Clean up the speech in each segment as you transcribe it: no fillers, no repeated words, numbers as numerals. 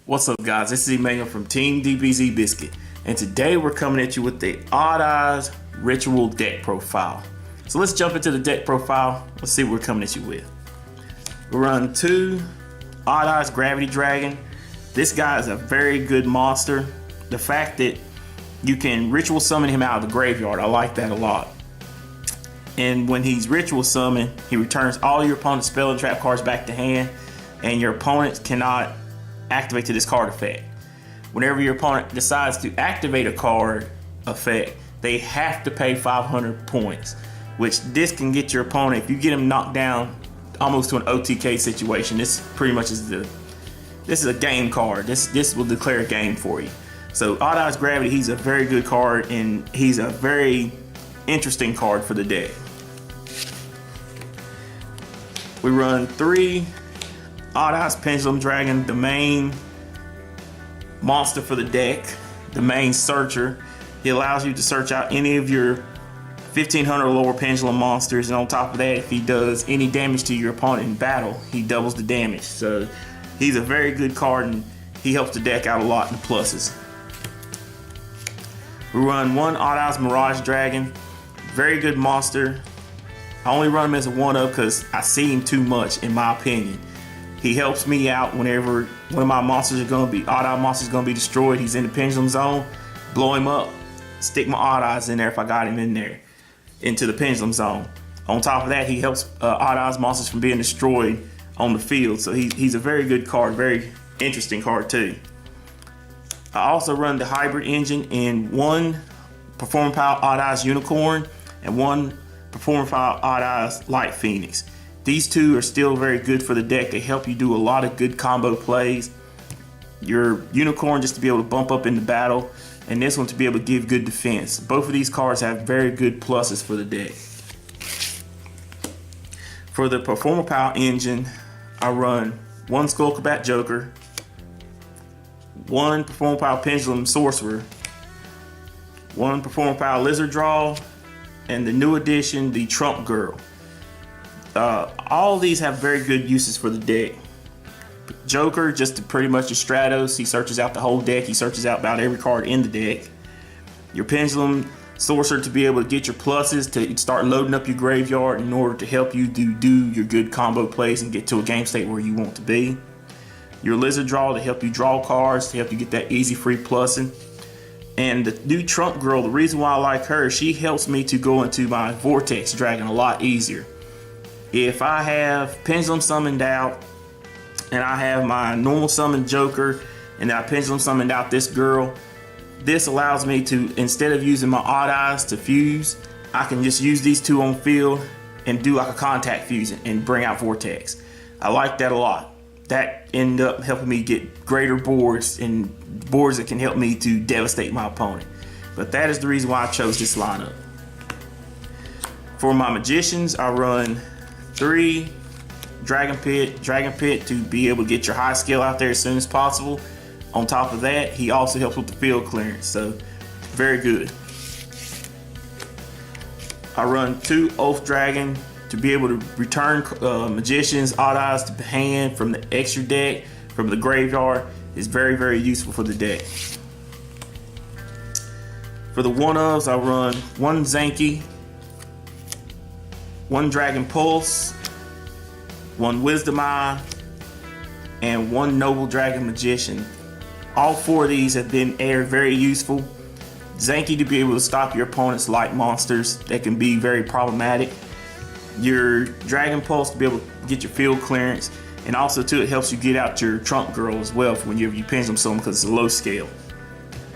What's up, guys? This is Emmanuel from Team DBZ Biscuit, and today we're coming at you with the Odd Eyes Ritual Deck Profile. So let's jump into the deck profile. Let's see what we're coming at you with. We run 2 Odd Eyes Gravity Dragon. This guy is a very good monster. The fact that you can ritual summon him out of the graveyard, I like that a lot. And when he's ritual summoned, he returns all your opponent's spell and trap cards back to hand, and your opponent cannot activate to this card effect. Whenever your opponent decides to activate a card effect, they have to pay 500 points, which this can get your opponent, if you get him knocked down almost to an OTK situation, this pretty much is this is a game card. This will declare a game for you. So Odd Eyes Gravity, he's a very good card, and he's a very interesting card for the deck. We run 3 Odd Eyes Pendulum Dragon, the main monster for the deck, the main searcher. He allows you to search out any of your 1500 or lower pendulum monsters, and on top of that, if he does any damage to your opponent in battle, he doubles the damage. So he's a very good card, and he helps the deck out a lot in the pluses. We run 1 Odd Eyes Mirage Dragon, very good monster. I only run him as a 1-up because I see him too much, in my opinion. He helps me out whenever one of my monsters are going to be, Odd Eye monsters going to be destroyed. He's in the pendulum zone, blow him up, stick my Odd Eyes in there if I got him in there, into the pendulum zone. On top of that, he helps Odd Eyes monsters from being destroyed on the field. So he's a very good card, very interesting card too. I also run the hybrid engine in 1 Porfile Odd Eyes Unicorn and 1 Porfile Odd Eyes Light Phoenix. These 2 are still very good for the deck. They help you do a lot of good combo plays. Your Unicorn just to be able to bump up in the battle, and this one to be able to give good defense. Both of these cards have very good pluses for the deck. For the Porfile engine, I run 1 Skullcrabat Joker, 1 Porfile Pendulum Sorcerer, 1 Porfile Lizard Draw, and the new addition, the Trump Girl. All of these have very good uses for the deck. Joker, just to pretty much a Stratos. He searches out the whole deck. He searches out about every card in the deck. Your Pendulum Sorcerer to be able to get your pluses to start loading up your graveyard in order to help you do your good combo plays and get to a game state where you want to be. Your Lizard Draw to help you draw cards, to help you get that easy free plussing. And the new Trump Girl, the reason why I like her, she helps me to go into my Vortex Dragon a lot easier. If I have Pendulum summoned out, and I have my normal summon Joker, and I Pendulum summoned out this girl, this allows me to, instead of using my Odd Eyes to fuse, I can just use these 2 on field and do like a contact fusion and bring out Vortex. I like that a lot. That ended up helping me get greater boards, and boards that can help me to devastate my opponent. But that is the reason why I chose this lineup. For my Magicians, I run 3 Dragon Pit to be able to get your high skill out there as soon as possible. On top of that, he also helps with the field clearance, so very good. I run 2 Oath Dragon to be able to return Magicians, Odd Eyes to hand from the extra deck, from the graveyard. Is very, very useful for the deck. For the 1-ofs, I run 1 Zanky, 1 Dragon Pulse, 1 Wisdom Eye, and 1 Noble Dragon Magician. All 4 of these have been very useful. Zanky to be able to stop your opponent's light monsters that can be very problematic. Your Dragon Pulse to be able to get your field clearance, and also too, it helps you get out your Trump Girl as well for whenever you pendulum summon, because it's a low scale.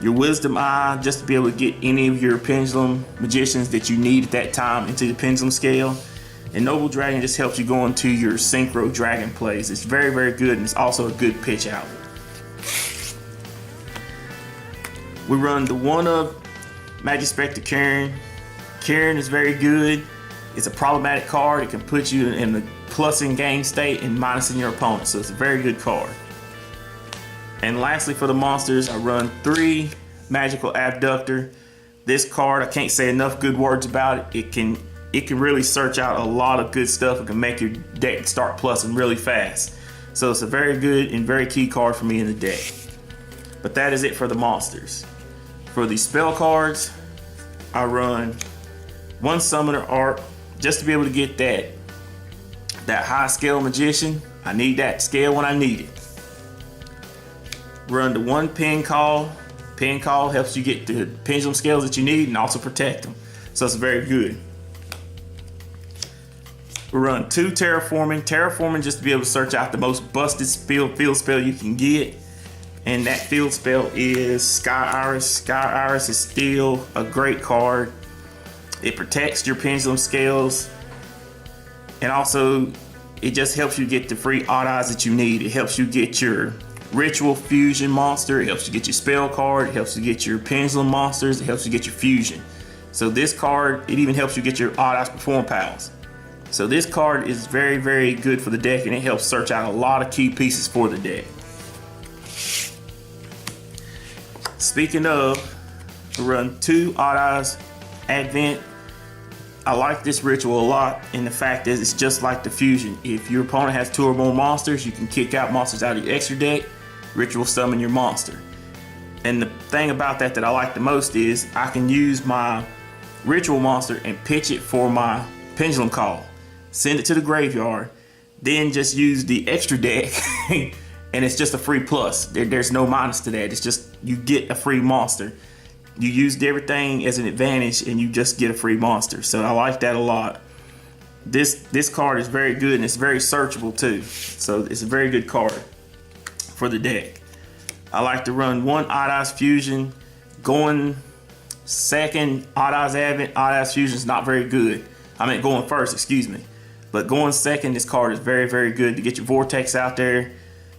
Your Wisdom Eye just to be able to get any of your Pendulum Magicians that you need at that time into the pendulum scale. And Noble Dragon just helps you go into your Synchro Dragon plays. It's very, very good, and it's also a good pitch out. We run the 1-of Magispector Karen. Karen is very good. It's a problematic card. It can put you in the plussing game state and minusing your opponent, so it's a very good card. And lastly, for the monsters, I run 3 Magical Abductor. This card, I can't say enough good words about it. It can really search out a lot of good stuff. It can make your deck start plussing really fast. So it's a very good and very key card for me in the deck. But that is it for the monsters. For the spell cards, I run 1 Summoner Art just to be able to get that high scale Magician. I need that scale when I need it. Run the 1 Pen Call. Pen Call helps you get the pendulum scales that you need and also protect them. So it's very good. We run 2 Terraforming. Terraforming just to be able to search out the most busted field spell you can get. And that field spell is Sky Iris. Sky Iris is still a great card. It protects your pendulum scales. And also, it just helps you get the free odd eyes that you need. It helps you get your ritual fusion monster. It helps you get your spell card. It helps you get your pendulum monsters. It helps you get your fusion. So this card, it even helps you get your odd eyes perform pals. So this card is very, very good for the deck, and it helps search out a lot of key pieces for the deck. Speaking of, we run 2 Odd Eyes Advent. I like this ritual a lot, and the fact is it's just like the fusion. If your opponent has 2 or more monsters, you can kick out monsters out of your extra deck, ritual summon your monster. And the thing about that I like the most is I can use my ritual monster and pitch it for my pendulum call. Send it to the graveyard, then just use the extra deck and it's just a free plus. There's no minus to that. It's just you get a free monster. You used everything as an advantage and you just get a free monster. So I like that a lot. This card is very good and it's very searchable too. So it's a very good card for the deck. I like to run 1 Odd Eyes Fusion. Going second, Odd Eyes Advent, Odd Eyes Fusion is not very good. I mean going first, excuse me. But going second, this card is very, very good to get your Vortex out there.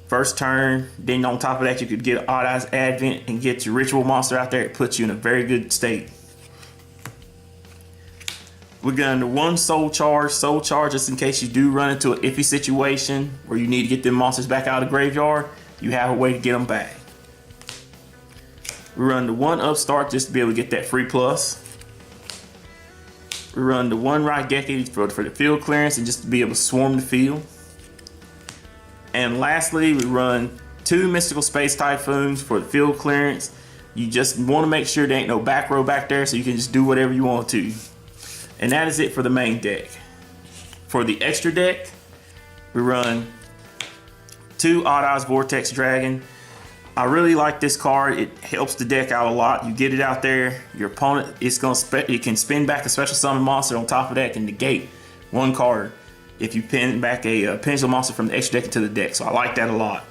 First turn, then on top of that, you could get Odd Eyes Advent and get your Ritual monster out there. It puts you in a very good state. We're going to 1 Soul Charge. Soul Charge, just in case you do run into an iffy situation where you need to get them monsters back out of the graveyard, you have a way to get them back. We run the 1 Upstart just to be able to get that free plus. We run the 1 Raigeki for the field clearance and just to be able to swarm the field. And lastly, we run 2 Mystical Space Typhoons for the field clearance. You just want to make sure there ain't no back row back there so you can just do whatever you want to. And that is it for the main deck. For the extra deck, we run 2 Odd Eyes Vortex Dragon. I really like this card. It helps the deck out a lot. You get it out there, your opponent it can spin back a special summon monster. On top of that, can negate 1 card if you pin back a pendulum monster from the extra deck into the deck. So I like that a lot.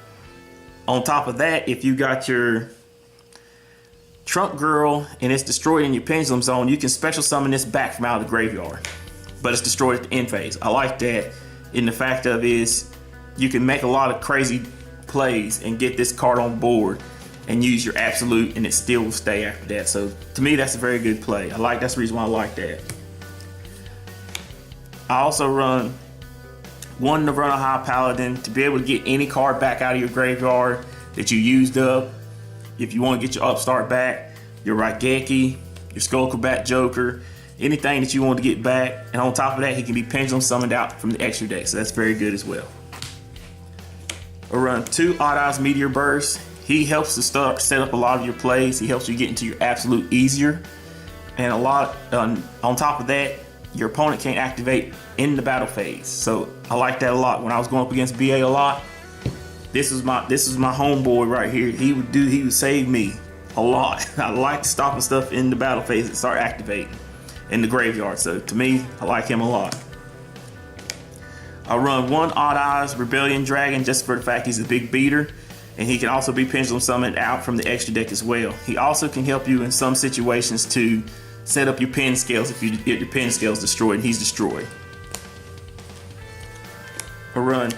On top of that, if you got your Trump Girl and it's destroyed in your pendulum zone, you can special summon this back from out of the graveyard, but it's destroyed at the end phase. I like that. And the fact of is you can make a lot of crazy plays and get this card on board and use your absolute and it still will stay after that. So to me, that's a very good play. That's the reason why I like that. I also run 1 Nirvana High Paladin to be able to get any card back out of your graveyard that you used up. If you want to get your Upstart back, your Raigeki, your Skullcrobat Joker, anything that you want to get back. And on top of that, he can be pendulum summoned out from the extra deck. So that's very good as well. I run 2 Odd Eyes Meteor Burst. He helps to set up a lot of your plays. He helps you get into your absolute easier. And on top of that, your opponent can't activate in the battle phase. So I like that a lot. When I was going up against BA a lot, this is my homeboy right here. He would save me a lot. I like stopping stuff in the battle phase and start activating in the graveyard. So to me, I like him a lot. I run 1 Odd Eyes Rebellion Dragon just for the fact he's a big beater, and he can also be pendulum summoned out from the extra deck as well. He also can help you in some situations to set up your pen scales if you get your pen scales destroyed and he's destroyed. I run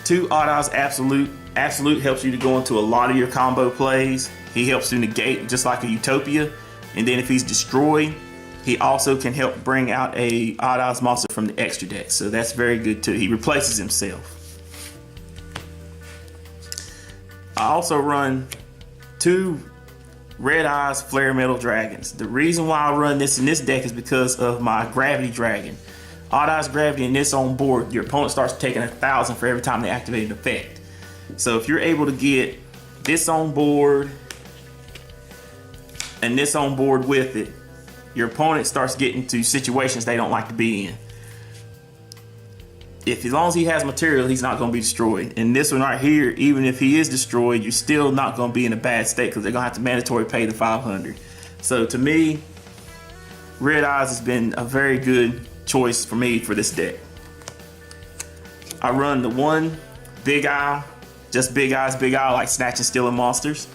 2 Odd Eyes Absolute. Absolute helps you to go into a lot of your combo plays. He helps to negate just like a Utopia, and then if he's destroyed, he also can help bring out a Odd Eyes monster from the extra deck. So that's very good too. He replaces himself. I also run 2 Red Eyes Flare Metal Dragons. The reason why I run this in this deck is because of my Gravity Dragon. Odd Eyes Gravity and this on board, your opponent starts taking 1,000 for every time they activate an effect. So if you're able to get this on board and this on board with it, your opponent starts getting to situations they don't like to be in. As long as he has material, he's not going to be destroyed. And this one right here, even if he is destroyed, you're still not going to be in a bad state because they're going to have to mandatory pay the 500. So to me, Red Eyes has been a very good choice for me for this deck. I run the one Big Eye, just Big Eyes, Big Eye, like snatching, stealing monsters.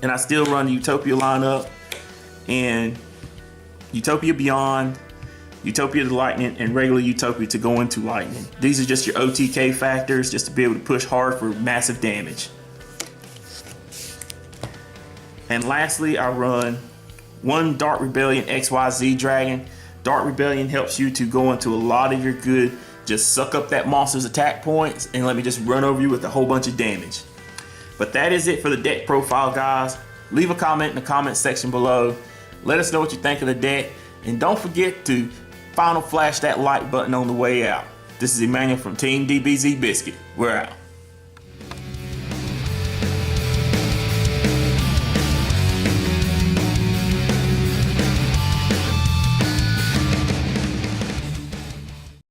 And I still run the Utopia lineup and Utopia Beyond, Utopia to Lightning, and regular Utopia to go into Lightning. These are just your OTK factors, just to be able to push hard for massive damage. And lastly, I run one Dark Rebellion XYZ Dragon. Dark Rebellion helps you to go into a lot of your good, just suck up that monster's attack points and let me just run over you with a whole bunch of damage. But that is it for the deck profile, guys. Leave a comment in the comment section below. Let us know what you think of the deck. And don't forget to final flash that like button on the way out. This is Emmanuel from Team DBZ Biscuit. We're out.